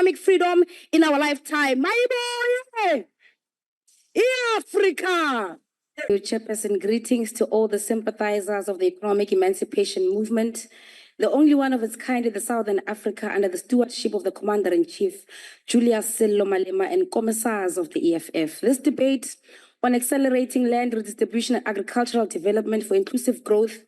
economic freedom in our lifetime. My boy, Africa. Chairperson, greetings to all the sympathizers of the economic emancipation movement, the only one of its kind in the Southern Africa under the stewardship of the Commander-in-Chief, Julius Sello Malema, and commissars of the EFF. This debate on accelerating land redistribution and agricultural development for inclusive growth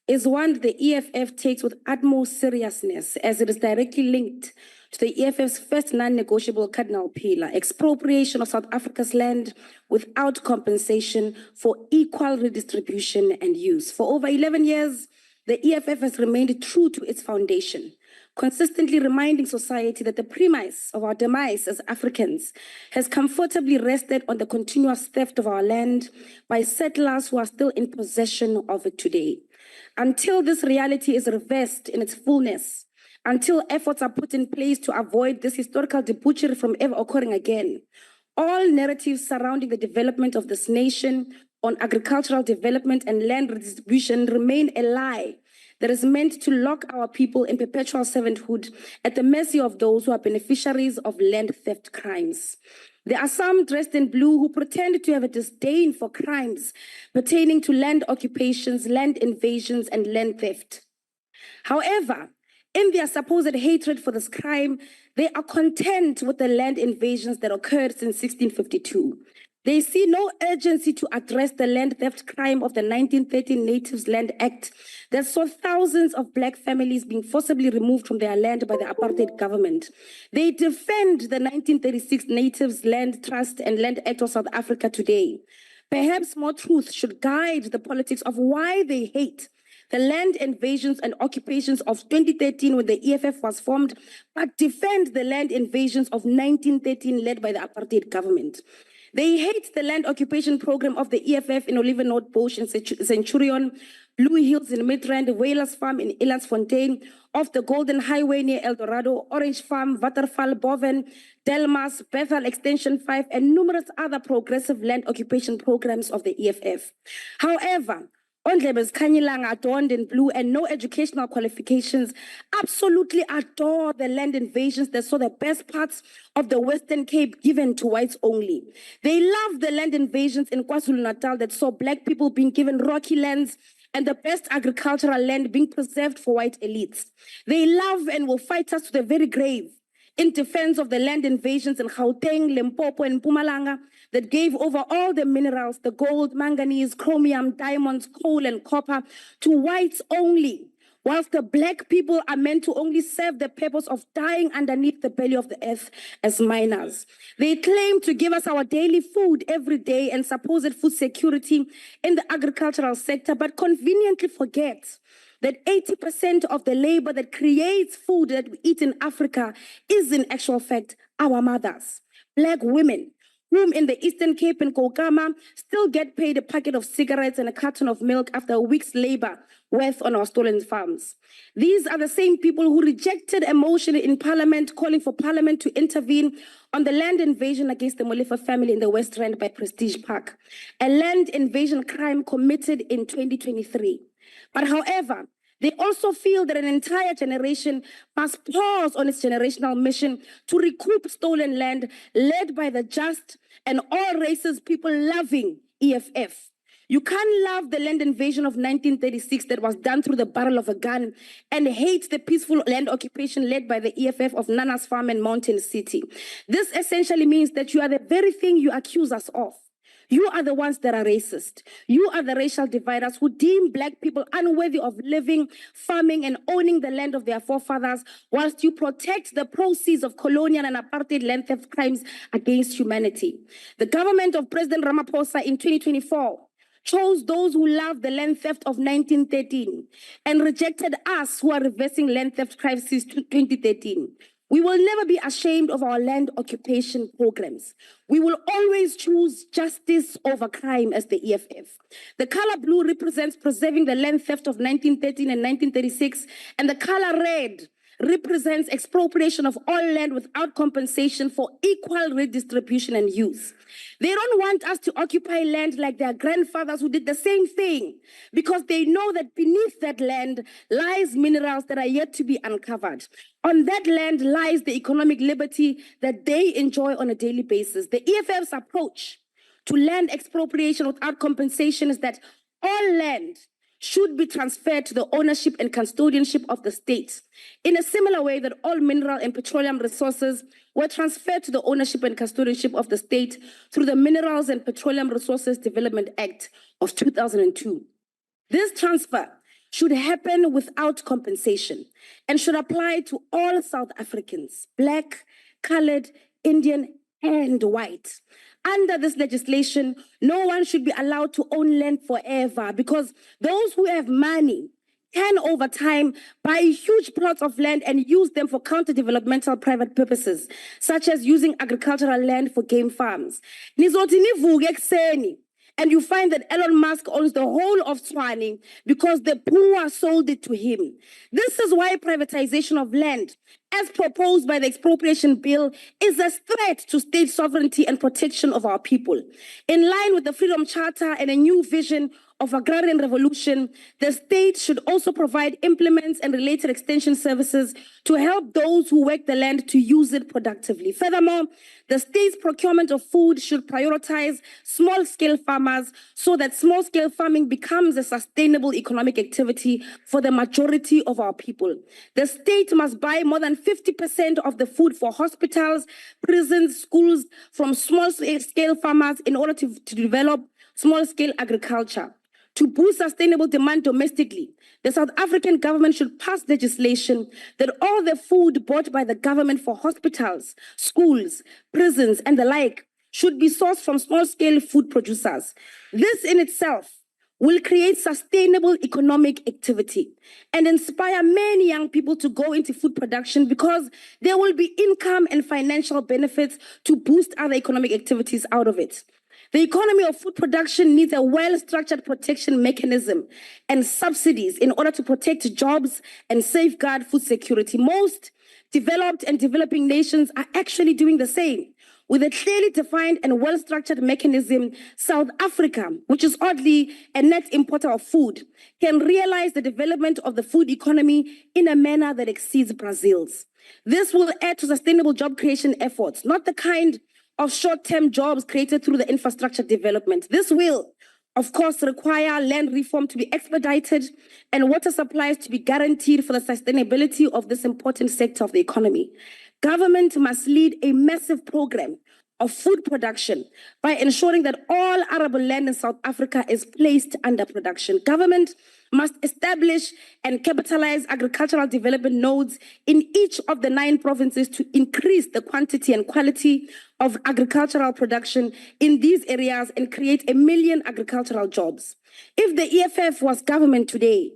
is one the EFF takes with utmost seriousness, as it is directly linked to the EFF's first non-negotiable cardinal pillar, expropriation of South Africa's land without compensation for equal redistribution and use. For over 11 years, the EFF has remained true to its foundation, consistently reminding society that the premise of our demise as Africans has comfortably rested on the continuous theft of our land by settlers who are still in possession of it today. Until this reality is reversed in its fullness, until efforts are put in place to avoid this historical debauchery from ever occurring again, all narratives surrounding the development of this nation on agricultural development and land redistribution remain a lie that is meant to lock our people in perpetual servanthood at the mercy of those who are beneficiaries of land theft crimes. There are some dressed in blue who pretend to have a disdain for crimes pertaining to land occupations, land invasions, and land theft. However, in their supposed hatred for this crime, they are content with the land invasions that occurred since 1652. They see no urgency to address the land theft crime of the 1913 Natives Land Act that saw thousands of Black families being forcibly removed from their land by the apartheid government. They defend the 1936 Natives Land Trust and Land Act of South Africa today. Perhaps more truth should guide the politics of why they hate the land invasions and occupations of 2013 when the EFF was formed, but defend the land invasions of 1913 led by the apartheid government. They hate the land occupation program of the EFF in Olivernoot Bush and Centurion, Blue Hills in Midrand, Whalers Farm in Elandsfontein, off the Golden Highway near El Dorado, Orange Farm, Waterval, Boven, Delmas, Bethel Extension 5, and numerous other progressive land occupation programs of the EFF. However, Ondlebe's Kanyilanga, adorned in blue and no educational qualifications, absolutely adore the land invasions that saw the best parts of the Western Cape given to whites only. They love the land invasions in KwaZulu-Natal that saw Black people being given rocky lands and the best agricultural land being preserved for white elites. They love and will fight us to the very grave in defense of the land invasions in Gauteng, Limpopo, and Mpumalanga that gave over all the minerals, the gold, manganese, chromium, diamonds, coal, and copper to whites only, whilst the Black people are meant to only serve the purpose of dying underneath the belly of the earth as miners. They claim to give us our daily food every day and supposed food security in the agricultural sector, but conveniently forget that 80% of the labor that creates food that we eat in Africa is in actual fact our mothers, Black women, whom in the Eastern Cape and Kokama still get paid a packet of cigarettes and a carton of milk after a week's labor worth on our stolen farms. These are the same people who rejected a motion in Parliament calling for Parliament to intervene on the land invasion against the Molefe family in the West Rand by Prestige Park, a land invasion crime committed in 2023. But however, they also feel that an entire generation must pause on its generational mission to recoup stolen land led by the just and all races people loving EFF. You can't love the land invasion of 1936 that was done through the barrel of a gun and hate the peaceful land occupation led by the EFF of Nana's Farm and Mountain City. This essentially means that you are the very thing you accuse us of. You are the ones that are racist. You are the racial dividers who deem Black people unworthy of living, farming, and owning the land of their forefathers, whilst you protect the proceeds of colonial and apartheid land theft crimes against humanity. The government of President Ramaphosa in 2024 chose those who loved the land theft of 1913 and rejected us who are reversing land theft crimes since 2013. We will never be ashamed of our land occupation programs. We will always choose justice over crime as the EFF. The color blue represents preserving the land theft of 1913 and 1936, and the color red represents expropriation of all land without compensation for equal redistribution and use. They don't want us to occupy land like their grandfathers who did the same thing, because they know that beneath that land lies minerals that are yet to be uncovered. On that land lies the economic liberty that they enjoy on a daily basis. The EFF's approach to land expropriation without compensation is that all land should be transferred to the ownership and custodianship of the state, in a similar way that all mineral and petroleum resources were transferred to the ownership and custodianship of the state through the Minerals and Petroleum Resources Development Act of 2002. This transfer should happen without compensation and should apply to all South Africans, Black, colored, Indian, and white. Under this legislation, no one should be allowed to own land forever, because those who have money can, over time, buy huge plots of land and use them for counter-developmental private purposes, such as using agricultural land for game farms. Nizothi nivuke ekuseni, and you find that Elon Musk owns the whole of Tshwane because the poor sold it to him. This is why privatization of land, as proposed by the expropriation bill, is a threat to state sovereignty and protection of our people. In line with the Freedom Charter and a new vision of agrarian revolution, the state should also provide implements and related extension services to help those who work the land to use it productively. Furthermore, the state's procurement of food should prioritize small-scale farmers so that small-scale farming becomes a sustainable economic activity for the majority of our people. The state must buy more than 50% of the food for hospitals, prisons, schools from small-scale farmers in order to develop small-scale agriculture. To boost sustainable demand domestically, the South African government should pass legislation that all the food bought by the government for hospitals, schools, prisons, and the like should be sourced from small-scale food producers. This in itself will create sustainable economic activity and inspire many young people to go into food production, because there will be income and financial benefits to boost other economic activities out of it. The economy of food production needs a well-structured protection mechanism and subsidies in order to protect jobs and safeguard food security. Most developed and developing nations are actually doing the same. With a clearly defined and well-structured mechanism, South Africa, which is oddly a net importer of food, can realize the development of the food economy in a manner that exceeds Brazil's. This will add to sustainable job creation efforts, not the kind of short-term jobs created through the infrastructure development. This will, of course, require land reform to be expedited and water supplies to be guaranteed for the sustainability of this important sector of the economy. Government must lead a massive program of food production by ensuring that all arable land in South Africa is placed under production. Government must establish and capitalize agricultural development nodes in each of the 9 provinces to increase the quantity and quality of agricultural production in these areas and create 1 million agricultural jobs. If the EFF was government today,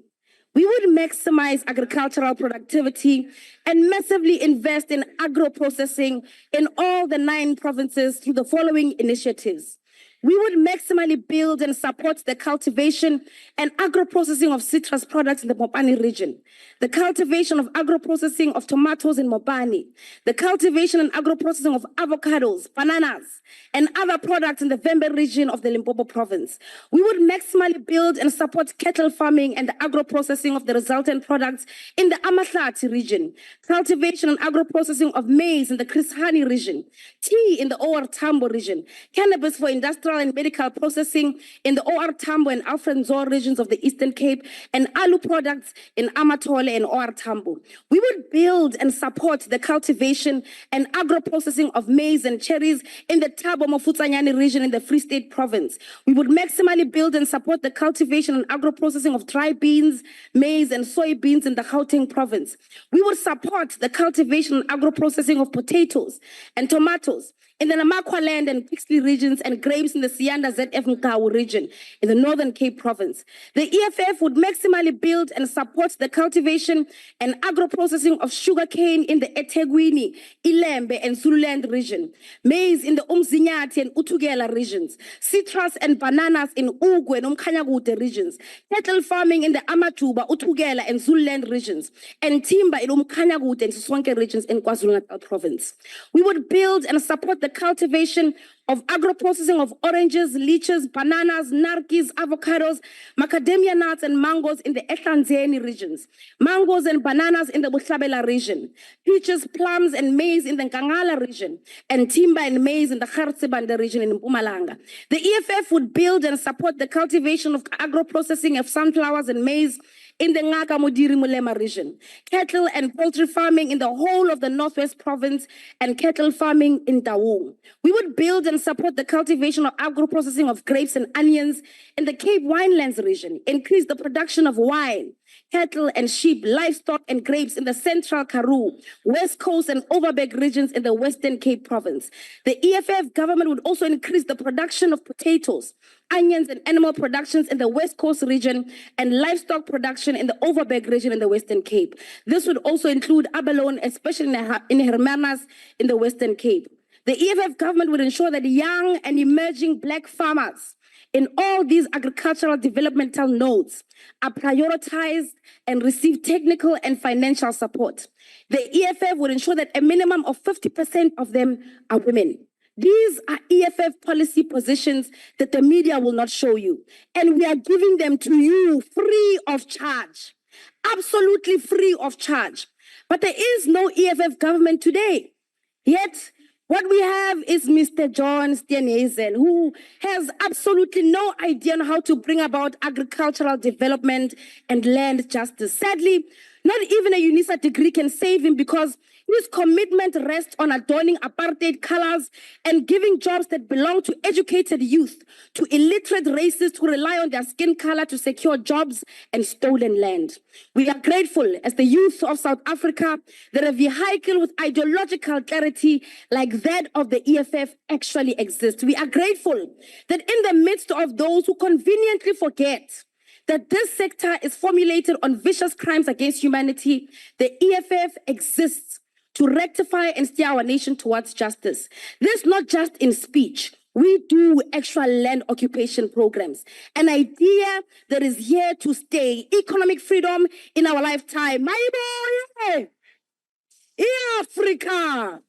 we would maximize agricultural productivity and massively invest in agro-processing in all the 9 provinces through the following initiatives. We would maximally build and support the cultivation and agro-processing of citrus products in the Mopani region, the cultivation of agro-processing of tomatoes in Mopani, the cultivation and agro-processing of avocados, bananas, and other products in the Vembe region of the Limpopo province. We would maximally build and support cattle farming and the agro-processing of the resultant products in the Amahlati region, cultivation and agro-processing of maize in the Chris Hani region, tea in the OR Tambo region, cannabis for industrial and medical processing in the OR Tambo and Alfred Nzo regions of the Eastern Cape, and alu products in Amatole and OR Tambo. We would build and support the cultivation and agro-processing of maize and cherries in the Thabo Mofutsanyane region in the Free State province. We would maximally build and support the cultivation and agro-processing of dry beans, maize, and soybeans in the Gauteng province. We would support the cultivation and agro-processing of potatoes and tomatoes in the Namakwa land and Pixley regions, and grapes in the Sianda ZF Nkau region in the Northern Cape province. The EFF would maximally build and support the cultivation and agro-processing of sugarcane in the eThekwini, Ilembe, and Zululand region, maize in the Umzinyati and Utugela regions, citrus and bananas in Ugwe and Umkhanyakude regions, cattle farming in the Amatuba, Utugela, and Zululand regions, and timber in Umkhanyakude and Sisonke regions in KwaZulu-Natal province. We would build and support the cultivation of agro-processing of oranges, lychees, bananas, narkis, avocados, macadamia nuts, and mangoes in the Ehlanzeni regions, mangoes and bananas in the Buhlabela region, peaches, plums, and maize in the Nkangala region, and timber and maize in the Garsibanda region in Mpumalanga. The EFF would build and support the cultivation of agro-processing of sunflowers and maize in the Ngaka Modiri Malema region, cattle and poultry farming in the whole of the Northwest province, and cattle farming in Taung. We would build and support the cultivation of agro-processing of grapes and onions in the Cape Winelands region, increase the production of wine, cattle and sheep, livestock and grapes in the Central Karoo, West Coast and Overberg regions in the Western Cape province. The EFF government would also increase the production of potatoes, onions and animal productions in the West Coast region, and livestock production in the Overberg region in the Western Cape. This would also include abalone, especially in Hermanus in the Western Cape. The EFF government would ensure that young and emerging Black farmers in all these agricultural developmental nodes are prioritized and receive technical and financial support. The EFF would ensure that a minimum of 50% of them are women. These are EFF policy positions that the media will not show you. And we are giving them to you free of charge. Absolutely free of charge. But there is no EFF government today. Yet, what we have is Mr. John Steenhuisen, who has absolutely no idea on how to bring about agricultural development and land justice. Sadly, not even a UNISA degree can save him, because his commitment rests on adorning apartheid colors and giving jobs that belong to educated youth to illiterate racists who rely on their skin color to secure jobs and stolen land. We are grateful as the youth of South Africa that a vehicle with ideological clarity like that of the EFF actually exists. We are grateful that in the midst of those who conveniently forget that this sector is formulated on vicious crimes against humanity, the EFF exists to rectify and steer our nation towards justice. This not just in speech. We do actual land occupation programs. An idea that is here to stay. Economic freedom in our lifetime. My boy! Africa!